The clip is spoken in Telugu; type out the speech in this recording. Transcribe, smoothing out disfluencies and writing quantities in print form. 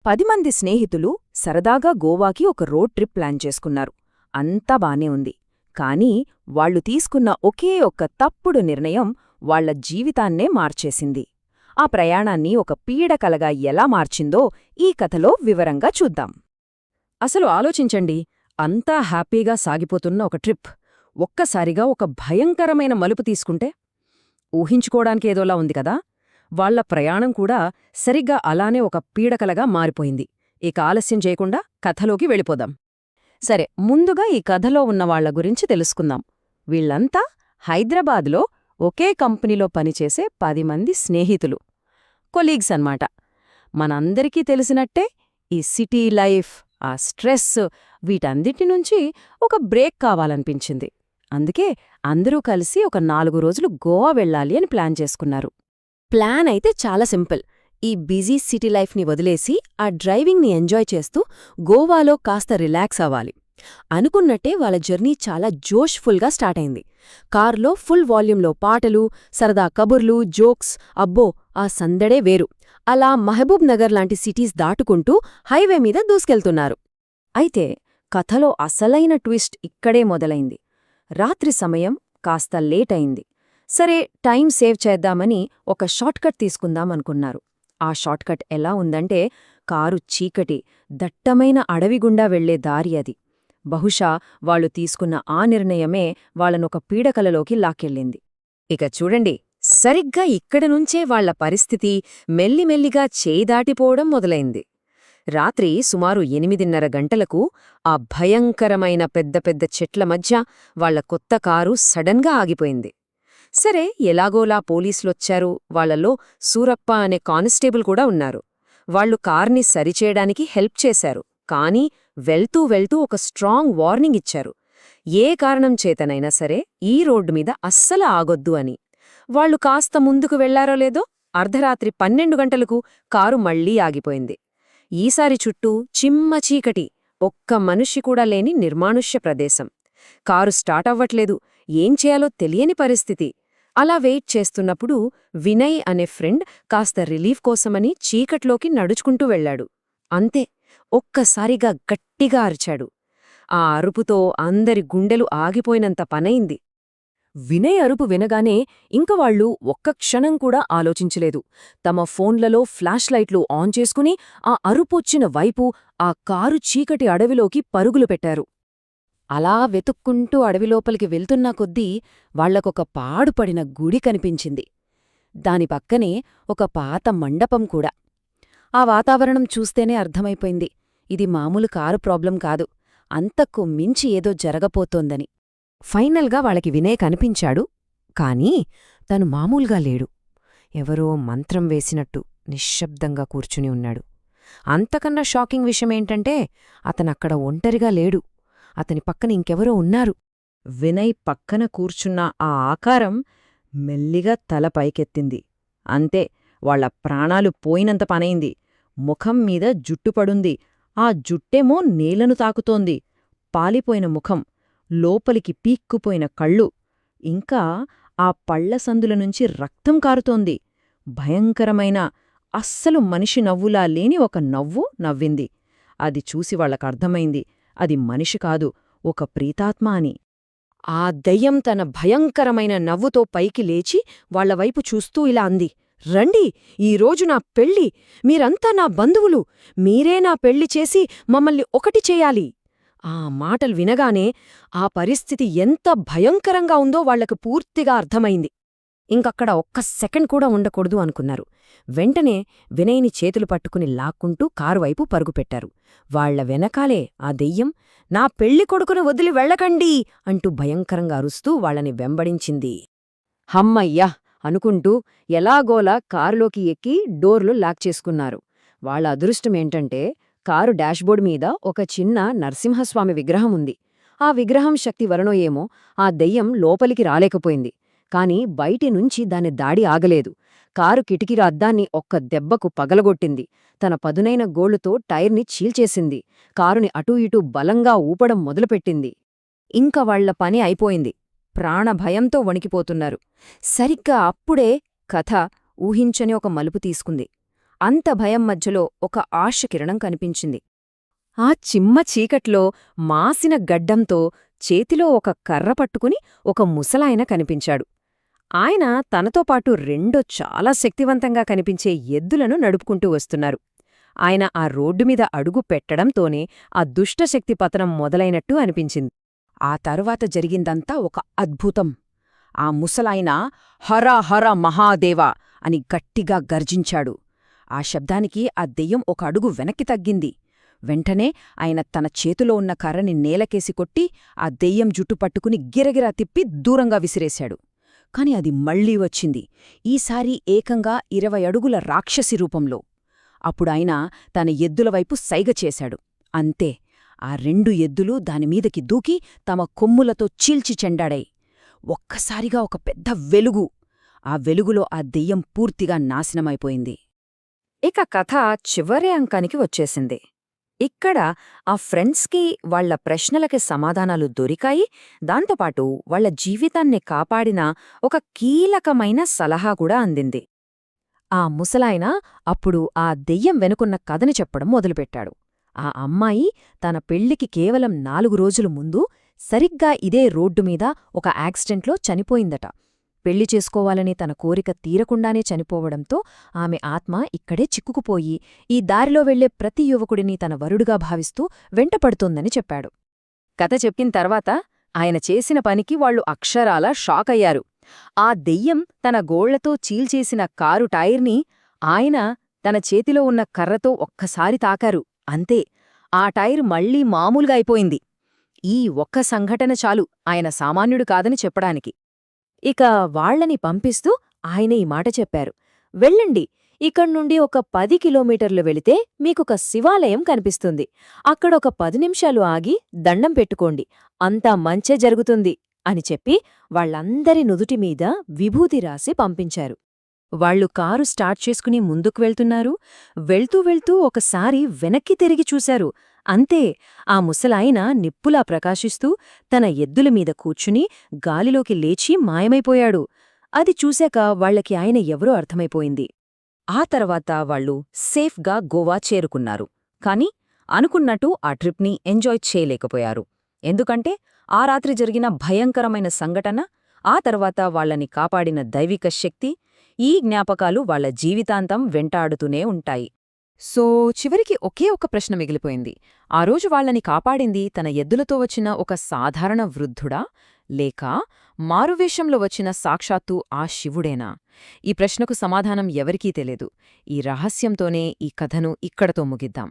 10 మంది స్నేహితులు సరదాగా గోవాకి ఒక రోడ్ ట్రిప్ ప్లాన్ చేసుకున్నారు. అంతా బానే ఉంది. కానీ వాళ్లు తీసుకున్న ఒకే ఒక్క తప్పుడు నిర్ణయం వాళ్ల జీవితాన్నే మార్చేసింది. ఆ ప్రయాణాన్ని ఒక పీడకలగా ఎలా మార్చిందో ఈ కథలో వివరంగా చూద్దాం. అసలు ఆలోచించండి, అంతా హ్యాపీగా సాగిపోతున్న ఒక ట్రిప్ ఒక్కసారిగా ఒక భయంకరమైన మలుపు తీసుకుంటే ఊహించుకోడానికేదోలా ఉంది కదా. వాళ్ల ప్రయాణం కూడా సరిగ్గా అలానే ఒక పీడకలగా మారిపోయింది. ఇక ఆలస్యం చేయకుండా కథలోకి వెళ్ళిపోదాం. సరే, ముందుగా ఈ కథలో ఉన్నవాళ్ల గురించి తెలుసుకుందాం. వీళ్లంతా హైదరాబాద్లో ఒకే కంపెనీలో పనిచేసే 10 మంది స్నేహితులు, కొలీగ్స్ అన్నమాట. మనందరికీ తెలిసినట్టే ఈ సిటీ లైఫ్, ఆ స్ట్రెస్, వీటన్నిటి నుంచి ఒక బ్రేక్ కావాలనిపించింది. అందుకే అందరూ కలిసి ఒక 4 రోజులు గోవా వెళ్ళాలి అని ప్లాన్ చేసుకున్నారు. ప్లాన్ అయితే చాలా సింపుల్. ఈ బిజీ సిటీ లైఫ్ని వదిలేసి ఆ డ్రైవింగ్ని ఎంజాయ్ చేస్తూ గోవాలో కాస్త రిలాక్స్ అవ్వాలి. అనుకున్నట్టే వాళ్ళ జర్నీ చాలా జోష్ఫుల్గా స్టార్ట్ అయింది. కార్లో ఫుల్ వాల్యూంలో పాటలు, సరదా కబుర్లు, జోక్స్, అబ్బో ఆ సందడే వేరు. అలా మహబూబ్ నగర్ లాంటి సిటీస్ దాటుకుంటూ హైవే మీద దూసుకెళ్తున్నారు. అయితే కథలో అసలైన ట్విస్ట్ ఇక్కడే మొదలైంది. రాత్రి సమయం కాస్త లేట్ అయింది. సరే, టైం సేవ్ చేద్దామని ఒక షార్ట్కట్ తీసుకుందామనుకున్నారు. ఆ షార్ట్కట్ ఎలా ఉందంటే, కారు చీకటి, దట్టమైన అడవిగుండా వెళ్లే దారి అది. బహుశా వాళ్లు తీసుకున్న ఆ నిర్ణయమే వాళ్లనొక పీడకలలోకి లాక్కెళ్ళింది. ఇక చూడండి, సరిగ్గా ఇక్కడనుంచే వాళ్ల పరిస్థితి మెల్లిమెల్లిగా చేయిదాటిపోవడం మొదలైంది. రాత్రి సుమారు 8:30 గంటలకు ఆ భయంకరమైన పెద్ద పెద్ద చెట్ల మధ్య వాళ్ల కొత్త కారు సడన్గా ఆగిపోయింది. సరే, ఎలాగోలా పోలీసులొచ్చారు. వాళ్లలో సూరప్ప అనే కానిస్టేబుల్ కూడా ఉన్నారు. వాళ్లు కార్ని సరిచేయడానికి హెల్ప్ చేశారు. కానీ వెళ్తూ వెళ్తూ ఒక స్ట్రాంగ్ వార్నింగ్ ఇచ్చారు. ఏ కారణం చేతనైనా సరే ఈ రోడ్డు మీద అస్సలు ఆగొద్దు అని. వాళ్లు కాస్త ముందుకు వెళ్లారో లేదో, అర్ధరాత్రి 12 గంటలకు కారు మళ్లీ ఆగిపోయింది. ఈసారి చుట్టూ చిమ్మ చీకటి, ఒక్క మనిషి కూడా లేని నిర్మానుష్య ప్రదేశం. కారు స్టార్ట్ అవ్వట్లేదు. ఏం చేయాలో తెలియని పరిస్థితి. అలా వెయిట్ చేస్తున్నప్పుడు వినయ్ అనే ఫ్రెండ్ కాస్త రిలీఫ్ కోసమని చీకట్లోకి నడుచుకుంటూ వెళ్లాడు. అంతే, ఒక్కసారిగా గట్టిగా అరిచాడు. ఆ అరుపుతో అందరి గుండెలు ఆగిపోయినంత పనైంది. వినయ్ అరుపు వినగానే ఇంక వాళ్లు ఒక్క క్షణం కూడా ఆలోచించలేదు. తమ ఫోన్లలో ఫ్లాష్ లైట్లు ఆన్ చేసుకుని ఆ అరుపొచ్చిన వైపు, ఆ కారు చీకటి అడవిలోకి పరుగులు పెట్టారు. అలా వెతుక్కుంటూ అడవిలోపలికి వెళ్తున్నా కొద్దీ వాళ్లకొక పాడుపడిన గుడి కనిపించింది. దాని పక్కనే ఒక పాత మండపం కూడా. ఆ వాతావరణం చూస్తేనే అర్థమైపోయింది, ఇది మామూలు కారు ప్రాబ్లం కాదు, అంతకు మించి ఏదో జరగపోతోందని. ఫైనల్గా వాళ్ళకి వినయ్ కనిపించాడు. కానీ తను మామూలుగా లేడు. ఎవరో మంత్రం వేసినట్టు నిశ్శబ్దంగా కూర్చుని ఉన్నాడు. అంతకన్నా షాకింగ్ విషయమేంటంటే, అతనక్కడ ఒంటరిగా లేడు. అతని పక్కన ఇంకెవరో ఉన్నారు. వినయ్ పక్కన కూర్చున్న ఆ ఆకారం మెల్లిగా తల పైకెత్తింది. అంతే, వాళ్ల ప్రాణాలు పోయినంత పనైంది. ముఖం మీద జుట్టుపడుంది. ఆ జుట్టేమో నేలను తాకుతోంది. పాలిపోయిన ముఖం, లోపలికి పీక్కుపోయిన కళ్ళు, ఇంకా ఆ పళ్ల సందుల నుంచి రక్తం కారుతోంది. భయంకరమైన, అస్సలు మనిషి నవ్వులా లేని ఒక నవ్వు నవ్వింది. అది చూసి వాళ్లకర్థమైంది, అది మనిషి కాదు, ఒక ప్రీతాత్మ అని. ఆ దెయ్యం తన భయంకరమైన నవ్వుతో పైకి లేచి వాళ్లవైపు చూస్తూ ఇలా అంది, రండి, ఈరోజు నా పెళ్ళి. మీరంతా నా బంధువులు. మీరే నా పెళ్లి చేసి మమ్మల్ని ఒకటి చేయాలి. ఆ మాటలు వినగానే ఆ పరిస్థితి ఎంత భయంకరంగా ఉందో వాళ్లకు పూర్తిగా అర్థమైంది. ఇంకక్కడ ఒక్క సెకండ్ కూడా ఉండకూడదు అనుకున్నారు. వెంటనే వినయ్ని చేతులు పట్టుకుని లాక్కుంటూ కారువైపు పరుగుపెట్టారు. వాళ్ల వెనకాలే ఆ దెయ్యం, నా పెళ్లి కొడుకును వదిలి వెళ్ళకండి అంటూ భయంకరంగా అరుస్తూ వాళ్లని వెంబడించింది. హమ్మయ్యా అనుకుంటూ ఎలాగోలా కారులోకి ఎక్కి డోర్లు లాక్ చేసుకున్నారు. వాళ్ల అదృష్టమేంటంటే, కారు డాష్బోర్డ్ మీద ఒక చిన్న నరసింహస్వామి విగ్రహం ఉంది. ఆ విగ్రహం శక్తి వలనో ఏమో ఆ దెయ్యం లోపలికి రాలేకపోయింది. కాని బయటినుంచి దాని దాడి ఆగలేదు. కారు కిటికీల అద్దాన్ని ఒక్క దెబ్బకు పగలగొట్టింది. తన పదునైన గోళ్లుతో టైర్ని చీల్చేసింది. కారుని అటూ ఇటూ బలంగా ఊపడం మొదలుపెట్టింది. ఇంక వాళ్ల పని అయిపోయింది. ప్రాణభయంతో వణికిపోతున్నారు. సరిగ్గా అప్పుడే కథ ఊహించని ఒక మలుపు తీసుకుంది. అంత భయం మధ్యలో ఒక ఆశకిరణం కనిపించింది. ఆ చిమ్మ చీకట్లో మాసిన గడ్డంతో చేతిలో ఒక కర్ర పట్టుకుని ఒక ముసలాయన కనిపించాడు. ఆయన తనతో పాటు రెండో చాలా శక్తివంతంగా కనిపించే ఎద్దులను నడుపుకుంటూ వస్తున్నారు. ఆయన ఆ రోడ్డు మీద అడుగు పెట్టడంతోనే ఆ దుష్టశక్తి పతనం మొదలైనట్టు అనిపించింది. ఆ తరువాత జరిగిందంతా ఒక అద్భుతం. ఆ ముసలాయన హర హర మహాదేవా అని గట్టిగా గర్జించాడు. ఆ శబ్దానికి ఆ దెయ్యం ఒక అడుగు వెనక్కి తగ్గింది. వెంటనే ఆయన తన చేతిలో ఉన్న కర్రని నేలకేసి కొట్టి ఆ దెయ్యం జుట్టు పట్టుకుని గిరగిరా తిప్పి దూరంగా విసిరేశాడు. కాని అది మళ్లీ వచ్చింది, ఈసారి ఏకంగా 20 అడుగుల రాక్షసి రూపంలో. అప్పుడాయన తన ఎద్దుల వైపు సైగ చేశాడు. అంతే, ఆ 2 ఎద్దులు దానిమీదకి దూకి తమ కొమ్ములతో చీల్చి చెండాడాయి. ఒక్కసారిగా ఒక పెద్ద వెలుగు. ఆ వెలుగులో ఆ దెయ్యం పూర్తిగా నాశనమైపోయింది. ఇక కథ చివరి అంకానికి వచ్చేసింది. ఇక్కడ ఆ ఫ్రెండ్స్కి వాళ్ల ప్రశ్నలకి సమాధానాలు దొరికాయి. దాంతోపాటు వాళ్ల జీవితాన్ని కాపాడిన ఒక కీలకమైన సలహా కూడా అందింది. ఆ ముసలాయన అప్పుడు ఆ దెయ్యం వెనుకున్న కథని చెప్పడం మొదలుపెట్టాడు. ఆ అమ్మాయి తన పెళ్లికి కేవలం 4 రోజుల ముందు సరిగ్గా ఇదే రోడ్డు మీద ఒక యాక్సిడెంట్లో చనిపోయిందట. పెళ్లి చేసుకోవాలని తన కోరిక తీరకుండానే చనిపోవడంతో ఆమె ఆత్మ ఇక్కడే చిక్కుకుపోయి ఈ దారిలో వెళ్లే ప్రతి యువకుడిని తన వరుడుగా భావిస్తూ వెంటపడుతోందని చెప్పాడు. కథ చెప్పిన తర్వాత ఆయన చేసిన పనికి వాళ్లు అక్షరాల షాకయ్యారు. ఆ దెయ్యం తన గోళ్లతో చీల్చేసిన కారు టైర్ని ఆయన తన చేతిలో ఉన్న కర్రతో ఒక్కసారి తాకారు. అంతే, ఆ టైర్ మళ్లీ మామూలుగా అయిపోయింది. ఈ ఒక్క సంఘటన చాలు ఆయన సామాన్యుడు కాదని చెప్పడానికి. ఇక వాళ్లని పంపిస్తూ ఆయన ఈ మాట చెప్పారు. వెళ్ళండి, ఇక్కడ్నుండి ఒక 10 కిలోమీటర్లు వెళితే మీకొక శివాలయం కనిపిస్తుంది. అక్కడొక 10 నిమిషాలు ఆగి దండం పెట్టుకోండి, అంతా మంచే జరుగుతుంది అని చెప్పి వాళ్లందరి నుదుటిమీద విభూతి రాసి పంపించారు. వాళ్లు కారు స్టార్ట్ చేసుకుని ముందుకు వెళ్తున్నారు. వెళ్తూ వెళ్తూ ఒకసారి వెనక్కి తిరిగి చూశారు. అంతే, ఆ ముసలాయన నిప్పులా ప్రకాశిస్తూ తన ఎద్దులమీద కూర్చుని గాలిలోకి లేచి మాయమైపోయాడు. అది చూశాక వాళ్లకి ఆయన ఎవరో అర్థమైపోయింది. ఆ తర్వాత వాళ్లు సేఫ్గా గోవా చేరుకున్నారు. కాని అనుకున్నట్టు ఆ ట్రిప్ని ఎంజాయ్ చేయలేకపోయారు. ఎందుకంటే ఆ రాత్రి జరిగిన భయంకరమైన సంఘటన, ఆ తర్వాత వాళ్లని కాపాడిన దైవిక శక్తి, ఈ జ్ఞాపకాలు వాళ్ల జీవితాంతం వెంటాడుతూనే ఉంటాయి. సో చివరికి ఒకే ఒక ప్రశ్న మిగిలిపోయింది. ఆ రోజు వాళ్లని కాపాడింది తన ఎద్దులతో వచ్చిన ఒక సాధారణ వృద్ధుడా, లేక మారువేషంలో వచ్చిన సాక్షాత్తు ఆ శివుడేనా? ఈ ప్రశ్నకు సమాధానం ఎవరికీ తెలియదు. ఈ రహస్యంతోనే ఈ కథను ఇక్కడతో ముగిద్దాం.